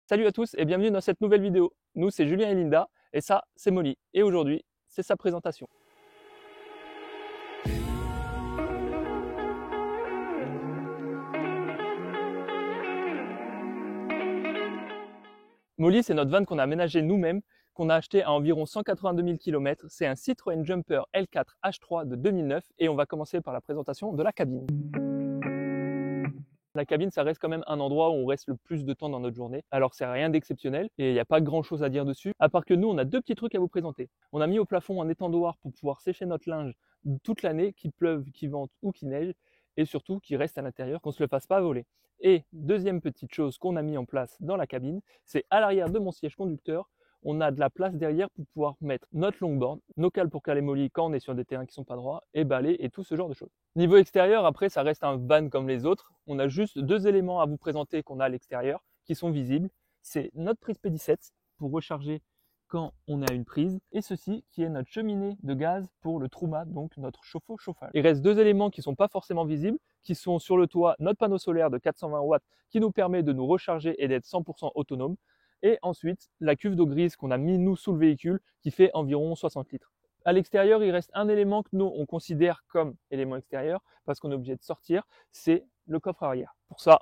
Salut à tous et bienvenue dans cette nouvelle vidéo. Nous, c'est Julien et Linda et ça, c'est Molly. Et aujourd'hui, c'est sa présentation. Molly, c'est notre van qu'on a aménagé nous-mêmes, qu'on a acheté à environ 182 000 km. C'est un Citroën Jumper L4 H3 de 2009 et on va commencer par la présentation de la cabine. La cabine, ça reste quand même un endroit où on reste le plus de temps dans notre journée. Alors, c'est rien d'exceptionnel et il n'y a pas grand chose à dire dessus. À part que nous, on a deux petits trucs à vous présenter. On a mis au plafond un étendoir pour pouvoir sécher notre linge toute l'année, qu'il pleuve, qu'il vente ou qu'il neige. Et surtout, qu'il reste à l'intérieur, qu'on ne se le fasse pas voler. Et deuxième petite chose qu'on a mis en place dans la cabine, c'est à l'arrière de mon siège conducteur, on a de la place derrière pour pouvoir mettre notre longboard, nos cales pour caler Molly quand on est sur des terrains qui sont pas droits, et balais et tout ce genre de choses. Niveau extérieur, après, ça reste un van comme les autres. On a juste deux éléments à vous présenter qu'on a à l'extérieur qui sont visibles. C'est notre prise P17 pour recharger quand on a une prise, et ceci qui est notre cheminée de gaz pour le Truma, donc notre chauffe-eau-chauffage. Il reste deux éléments qui ne sont pas forcément visibles, qui sont sur le toit notre panneau solaire de 420 watts qui nous permet de nous recharger et d'être 100% autonome, et ensuite la cuve d'eau grise qu'on a mis nous sous le véhicule qui fait environ 60 litres. À l'extérieur, il reste un élément que nous on considère comme élément extérieur parce qu'on est obligé de sortir, c'est le coffre arrière. Pour ça,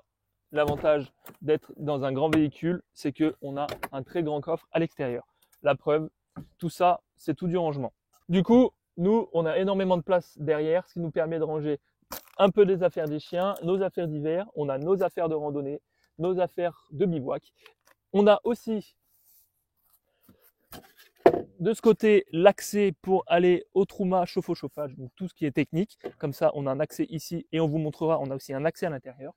l'avantage d'être dans un grand véhicule, c'est qu'on a un très grand coffre à l'extérieur. La preuve, tout ça, c'est tout du rangement. Du coup, nous, on a énormément de place derrière, ce qui nous permet de ranger un peu des affaires des chiens, nos affaires d'hiver, on a nos affaires de randonnée, nos affaires de bivouac. On a aussi de ce côté l'accès pour aller au Truma chauffe-eau-chauffage, donc tout ce qui est technique. Comme ça, on a un accès ici et on vous montrera, on a aussi un accès à l'intérieur.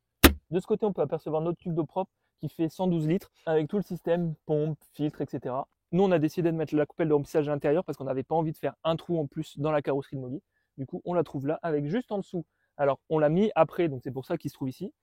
De ce côté, on peut apercevoir notre tube d'eau propre qui fait 112 litres avec tout le système, pompe, filtre, etc. Nous, on a décidé de mettre la coupelle de remplissage à l'intérieur parce qu'on n'avait pas envie de faire un trou en plus dans la carrosserie de Molly. Du coup, on la trouve là avec juste en dessous. Alors, on l'a mis après, donc c'est pour ça qu'il se trouve ici,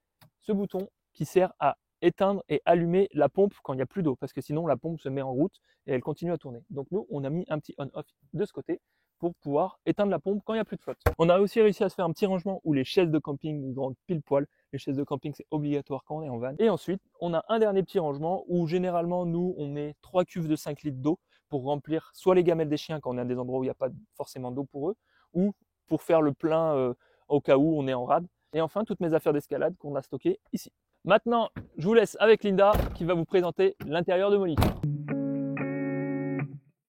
ce bouton qui sert à éteindre et allumer la pompe quand il n'y a plus d'eau parce que sinon la pompe se met en route et elle continue à tourner. Donc nous, on a mis un petit on-off de ce côté pour pouvoir éteindre la pompe quand il n'y a plus de flotte. On a aussi réussi à se faire un petit rangement où les chaises de camping nous rentrent pile poil. Les chaises de camping, c'est obligatoire quand on est en van. Et ensuite, on a un dernier petit rangement où généralement, nous, on met 3 cuves de 5 litres d'eau pour remplir soit les gamelles des chiens quand on est à des endroits où il n'y a pas forcément d'eau pour eux, ou pour faire le plein au cas où on est en rade. Et enfin, toutes mes affaires d'escalade qu'on a stockées ici. Maintenant, je vous laisse avec Linda qui va vous présenter l'intérieur de Molly.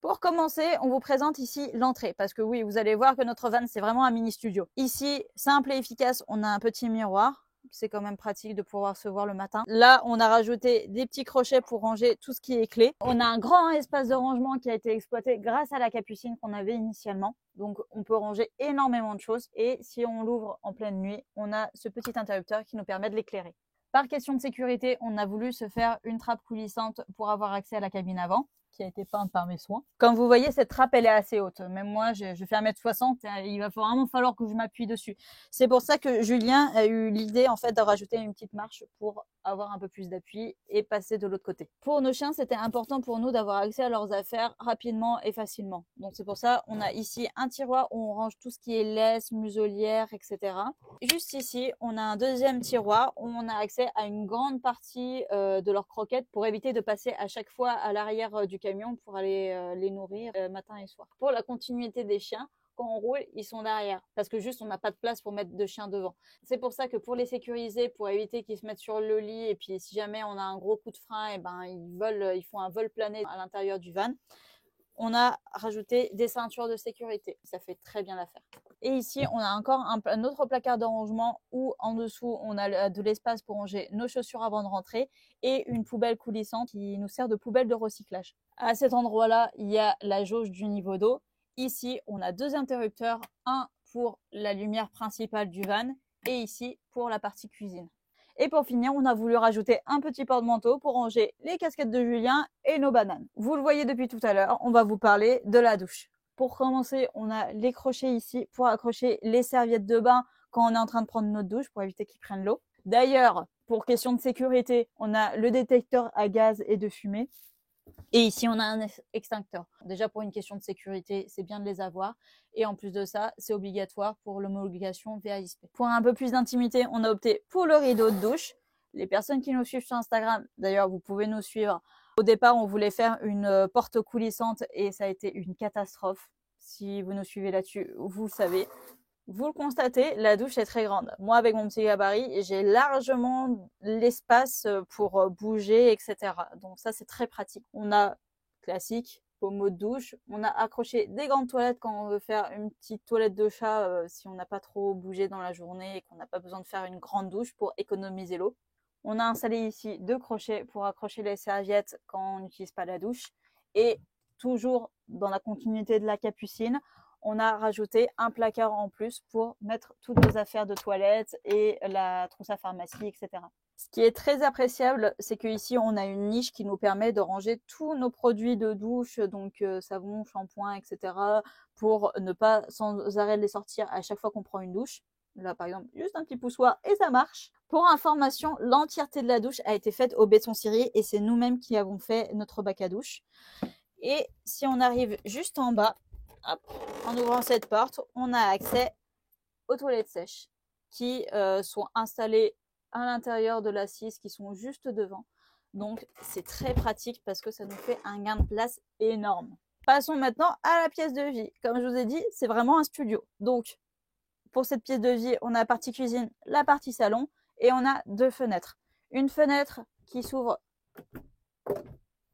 Pour commencer, on vous présente ici l'entrée parce que oui, vous allez voir que notre van, c'est vraiment un mini studio. Ici, simple et efficace, on a un petit miroir. C'est quand même pratique de pouvoir se voir le matin. Là, on a rajouté des petits crochets pour ranger tout ce qui est clé. On a un grand espace de rangement qui a été exploité grâce à la capucine qu'on avait initialement. Donc, on peut ranger énormément de choses. Et si on l'ouvre en pleine nuit, on a ce petit interrupteur qui nous permet de l'éclairer. Par question de sécurité, on a voulu se faire une trappe coulissante pour avoir accès à la cabine avant, qui a été peinte par mes soins. Comme vous voyez, cette trappe, elle est assez haute. Même moi, je fais 1m60, il va vraiment falloir que je m'appuie dessus. C'est pour ça que Julien a eu l'idée, en fait, de rajouter une petite marche pour avoir un peu plus d'appui et passer de l'autre côté. Pour nos chiens, c'était important pour nous d'avoir accès à leurs affaires rapidement et facilement. Donc, c'est pour ça, on a ici un tiroir où on range tout ce qui est laisse, muselière, etc. Juste ici, on a un deuxième tiroir où on a accès à une grande partie de leurs croquettes pour éviter de passer à chaque fois à l'arrière du camion pour aller les nourrir matin et soir. Pour la continuité des chiens, quand on roule, ils sont derrière parce que juste on n'a pas de place pour mettre de chiens devant. C'est pour ça que pour les sécuriser, pour éviter qu'ils se mettent sur le lit et puis si jamais on a un gros coup de frein, et ben ils font un vol plané à l'intérieur du van. On a rajouté des ceintures de sécurité. Ça fait très bien l'affaire. Et ici, on a encore un autre placard de rangement où en dessous, on a de l'espace pour ranger nos chaussures avant de rentrer et une poubelle coulissante qui nous sert de poubelle de recyclage. À cet endroit-là, il y a la jauge du niveau d'eau. Ici, on a deux interrupteurs, un pour la lumière principale du van et ici pour la partie cuisine. Et pour finir, on a voulu rajouter un petit porte-manteau pour ranger les casquettes de Julien et nos bananes. Vous le voyez depuis tout à l'heure, on va vous parler de la douche. Pour commencer, on a les crochets ici pour accrocher les serviettes de bain quand on est en train de prendre notre douche pour éviter qu'ils prennent l'eau. D'ailleurs, pour question de sécurité, on a le détecteur à gaz et de fumée. Et ici, on a un extincteur. Déjà, pour une question de sécurité, c'est bien de les avoir. Et en plus de ça, c'est obligatoire pour l'homologation VAISP. Pour un peu plus d'intimité, on a opté pour le rideau de douche. Les personnes qui nous suivent sur Instagram, d'ailleurs, vous pouvez nous suivre. Au départ, on voulait faire une porte coulissante et ça a été une catastrophe. Si vous nous suivez là-dessus, vous le savez. Vous le constatez, la douche est très grande. Moi, avec mon petit gabarit, j'ai largement l'espace pour bouger, etc. Donc ça, c'est très pratique. On a classique, pommeau de douche. On a accroché des grandes toilettes quand on veut faire une petite toilette de chat si on n'a pas trop bougé dans la journée et qu'on n'a pas besoin de faire une grande douche pour économiser l'eau. On a installé ici 2 crochets pour accrocher les serviettes quand on n'utilise pas la douche. Et toujours dans la continuité de la capucine, on a rajouté un placard en plus pour mettre toutes nos affaires de toilette et la trousse à pharmacie, etc. Ce qui est très appréciable, c'est qu'ici, on a une niche qui nous permet de ranger tous nos produits de douche, donc savon, shampoing, etc. pour ne pas sans arrêt les sortir à chaque fois qu'on prend une douche. Là, par exemple, juste un petit poussoir et ça marche. Pour information, l'entièreté de la douche a été faite au béton ciré et c'est nous-mêmes qui avons fait notre bac à douche. Et si on arrive juste en bas, hop, en ouvrant cette porte, on a accès aux toilettes sèches qui sont installées à l'intérieur de l'assise, qui sont juste devant. Donc, c'est très pratique parce que ça nous fait un gain de place énorme. Passons maintenant à la pièce de vie. Comme je vous ai dit, c'est vraiment un studio. Donc, pour cette pièce de vie, on a la partie cuisine, la partie salon et on a 2 fenêtres. Une fenêtre qui s'ouvre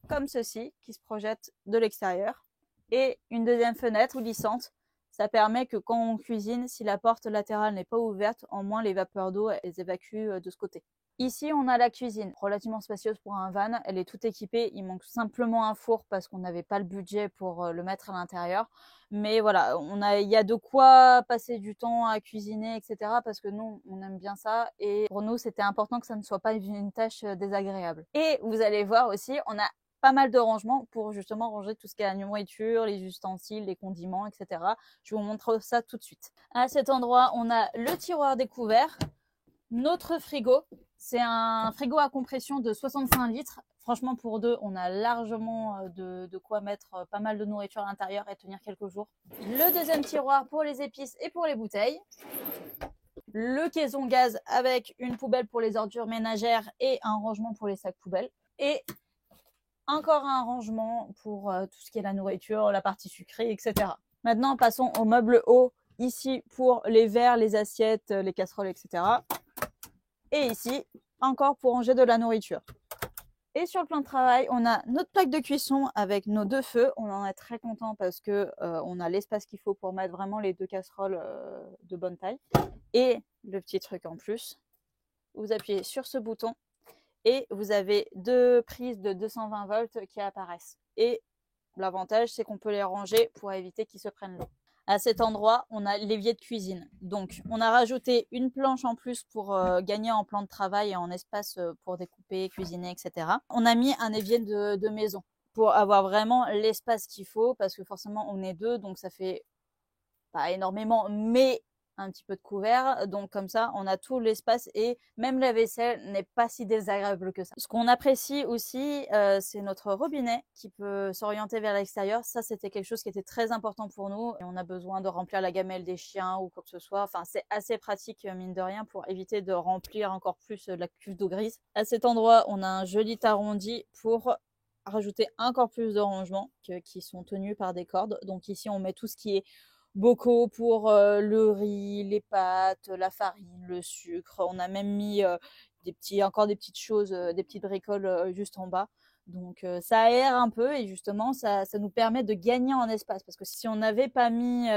comme ceci, qui se projette de l'extérieur et une deuxième fenêtre coulissante. Ça permet que quand on cuisine, si la porte latérale n'est pas ouverte, au moins les vapeurs d'eau, elles évacuent de ce côté. Ici, on a la cuisine, relativement spacieuse pour un van. Elle est toute équipée. Il manque simplement un four parce qu'on n'avait pas le budget pour le mettre à l'intérieur. Mais voilà, il y a de quoi passer du temps à cuisiner, etc. Parce que nous, on aime bien ça. Et pour nous, c'était important que ça ne soit pas une tâche désagréable. Et vous allez voir aussi, on a pas mal de rangements pour justement ranger tout ce qui est la nourriture, les ustensiles, les condiments, etc. Je vous montre ça tout de suite. À cet endroit, on a le tiroir découvert, notre frigo. C'est un frigo à compression de 65 litres. Franchement, pour 2, on a largement de quoi mettre pas mal de nourriture à l'intérieur et tenir quelques jours. Le deuxième tiroir pour les épices et pour les bouteilles. Le caisson gaz avec une poubelle pour les ordures ménagères et un rangement pour les sacs poubelles. Et encore un rangement pour tout ce qui est la nourriture, la partie sucrée, etc. Maintenant, passons au meuble haut. Ici, pour les verres, les assiettes, les casseroles, etc. Et ici, encore pour ranger de la nourriture. Et sur le plan de travail, on a notre plaque de cuisson avec nos 2 feux. On en est très content parce que on a l'espace qu'il faut pour mettre vraiment les 2 casseroles de bonne taille. Et le petit truc en plus, vous appuyez sur ce bouton et vous avez 2 prises de 220 volts qui apparaissent. Et l'avantage, c'est qu'on peut les ranger pour éviter qu'ils se prennent l'eau. À cet endroit, on a l'évier de cuisine. Donc, on a rajouté une planche en plus pour gagner en plan de travail et en espace pour découper, cuisiner, etc. On a mis un évier de maison pour avoir vraiment l'espace qu'il faut parce que forcément, on est 2, donc ça fait pas énormément, mais un petit peu de couvert. Donc comme ça, on a tout l'espace et même la vaisselle n'est pas si désagréable que ça. Ce qu'on apprécie aussi, c'est notre robinet qui peut s'orienter vers l'extérieur. Ça, c'était quelque chose qui était très important pour nous. Et on a besoin de remplir la gamelle des chiens ou quoi que ce soit. Enfin, c'est assez pratique, mine de rien, pour éviter de remplir encore plus la cuve d'eau grise. À cet endroit, on a un joli arrondi pour rajouter encore plus de rangements qui sont tenus par des cordes. Donc ici, on met tout ce qui est bocaux pour le riz, les pâtes, la farine, le sucre. On a même mis encore des petites choses, des petites bricoles juste en bas. Donc ça aère un peu et justement ça nous permet de gagner en espace parce que si on n'avait pas mis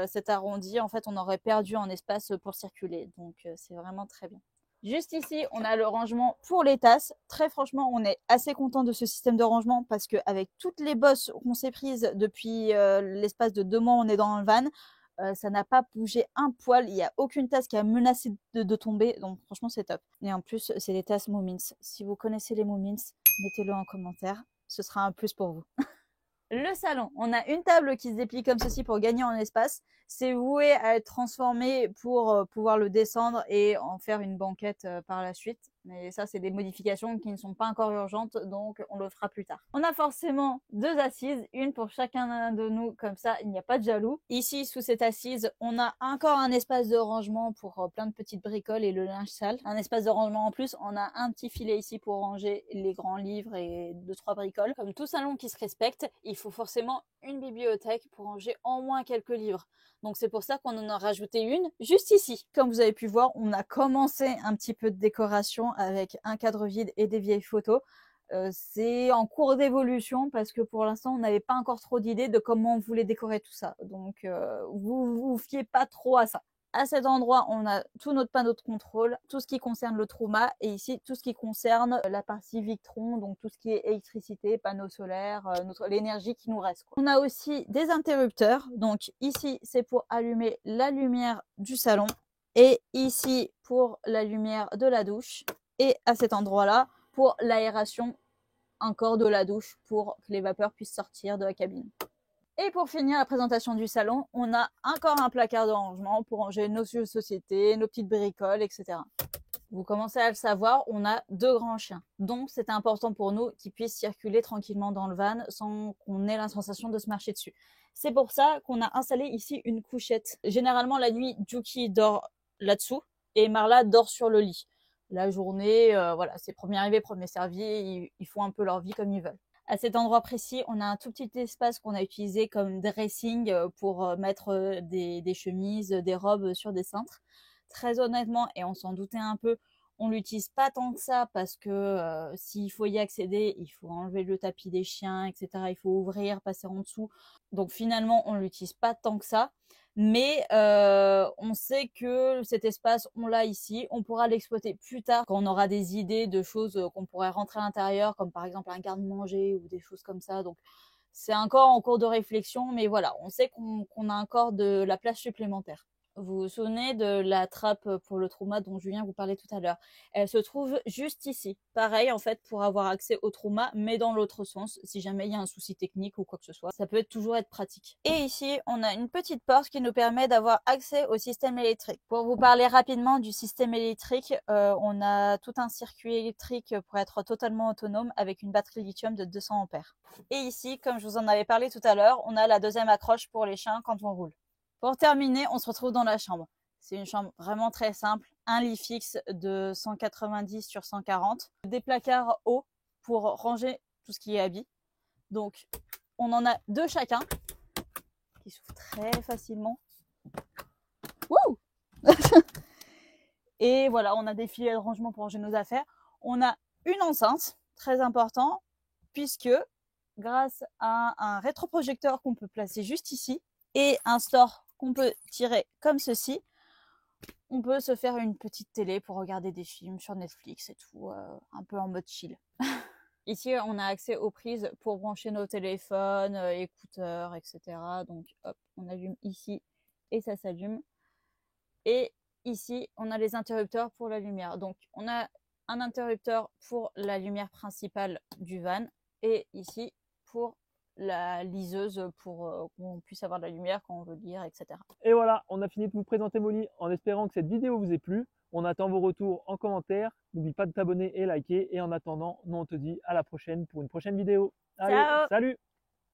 cet arrondi, en fait on aurait perdu en espace pour circuler. Donc c'est vraiment très bien. Juste ici, on a le rangement pour les tasses. Très franchement, on est assez content de ce système de rangement parce qu'avec toutes les bosses qu'on s'est prises depuis l'espace de 2 mois, on est dans le van, ça n'a pas bougé un poil. Il n'y a aucune tasse qui a menacé de tomber. Donc franchement, c'est top. Et en plus, c'est des tasses Moomins. Si vous connaissez les Moomins, mettez-le en commentaire. Ce sera un plus pour vous. Le salon, on a une table qui se déplie comme ceci pour gagner en espace. C'est voué à être transformé pour pouvoir le descendre et en faire une banquette par la suite. Mais ça, c'est des modifications qui ne sont pas encore urgentes, donc on le fera plus tard. On a forcément 2 assises, une pour chacun de nous, comme ça, il n'y a pas de jaloux. Ici, sous cette assise, on a encore un espace de rangement pour plein de petites bricoles et le linge sale. Un espace de rangement en plus, on a un petit filet ici pour ranger les grands livres et 2-3 bricoles. Comme tout salon qui se respecte, il faut forcément une bibliothèque pour ranger au moins quelques livres. Donc c'est pour ça qu'on en a rajouté une juste ici. Comme vous avez pu voir, on a commencé un petit peu de décoration avec un cadre vide et des vieilles photos. C'est en cours d'évolution parce que pour l'instant on n'avait pas encore trop d'idées de comment on voulait décorer tout ça. Donc vous fiez pas trop à ça. À cet endroit, on a tout notre panneau de contrôle, tout ce qui concerne le trauma, et ici, tout ce qui concerne la partie Victron, donc tout ce qui est électricité, panneaux solaires, l'énergie qui nous reste, quoi. On a aussi des interrupteurs, donc ici, c'est pour allumer la lumière du salon, et ici, pour la lumière de la douche, et à cet endroit-là, pour l'aération encore de la douche, pour que les vapeurs puissent sortir de la cabine. Et pour finir la présentation du salon, on a encore un placard de rangement pour ranger nos jeux de société, nos petites bricoles, etc. Vous commencez à le savoir, on a 2 grands chiens. Donc c'est important pour nous qu'ils puissent circuler tranquillement dans le van sans qu'on ait la sensation de se marcher dessus. C'est pour ça qu'on a installé ici une couchette. Généralement la nuit, Juki dort là-dessous et Marla dort sur le lit. La journée, voilà, c'est premier arrivé, premier servi, ils font un peu leur vie comme ils veulent. À cet endroit précis, on a un tout petit espace qu'on a utilisé comme dressing pour mettre des chemises, des robes sur des cintres. Très honnêtement, et on s'en doutait un peu, on l'utilise pas tant que ça parce que s'il faut y accéder, il faut enlever le tapis des chiens, etc. Il faut ouvrir, passer en dessous. Donc finalement, on l'utilise pas tant que ça. Mais on sait que cet espace, on l'a ici. On pourra l'exploiter plus tard quand on aura des idées de choses qu'on pourrait rentrer à l'intérieur, comme par exemple un garde-manger ou des choses comme ça. Donc c'est encore en cours de réflexion, mais voilà, on sait qu'on a encore de la place supplémentaire. Vous vous souvenez de la trappe pour le trauma dont Julien vous parlait tout à l'heure? Elle se trouve juste ici. Pareil, en fait, pour avoir accès au trauma, mais dans l'autre sens, si jamais il y a un souci technique ou quoi que ce soit. Ça peut toujours être pratique. Et ici, on a une petite porte qui nous permet d'avoir accès au système électrique. Pour vous parler rapidement du système électrique, on a tout un circuit électrique pour être totalement autonome avec une batterie lithium de 200 ampères. Et ici, comme je vous en avais parlé tout à l'heure, on a la deuxième accroche pour les chiens quand on roule. Pour terminer, on se retrouve dans la chambre. C'est une chambre vraiment très simple. Un lit fixe de 190 sur 140. Des placards hauts pour ranger tout ce qui est habits. Donc, on en a 2 chacun qui s'ouvrent très facilement. Wouh Et voilà, on a des filets de rangement pour ranger nos affaires. On a une enceinte, très important, puisque grâce à un rétroprojecteur qu'on peut placer juste ici et un store qu'on peut tirer comme ceci, on peut se faire une petite télé pour regarder des films sur Netflix et tout, un peu en mode chill. Ici, on a accès aux prises pour brancher nos téléphones, écouteurs, etc. Donc, hop, on allume ici et ça s'allume. Et ici, on a les interrupteurs pour la lumière. Donc, on a un interrupteur pour la lumière principale du van et ici pour la liseuse pour qu'on puisse avoir de la lumière quand on veut lire, etc. Et voilà, on a fini de vous présenter Molly en espérant que cette vidéo vous ait plu. On attend vos retours en commentaire. N'oublie pas de t'abonner et liker. Et en attendant, nous on te dit à la prochaine pour une prochaine vidéo. Allez, Ciao! salut!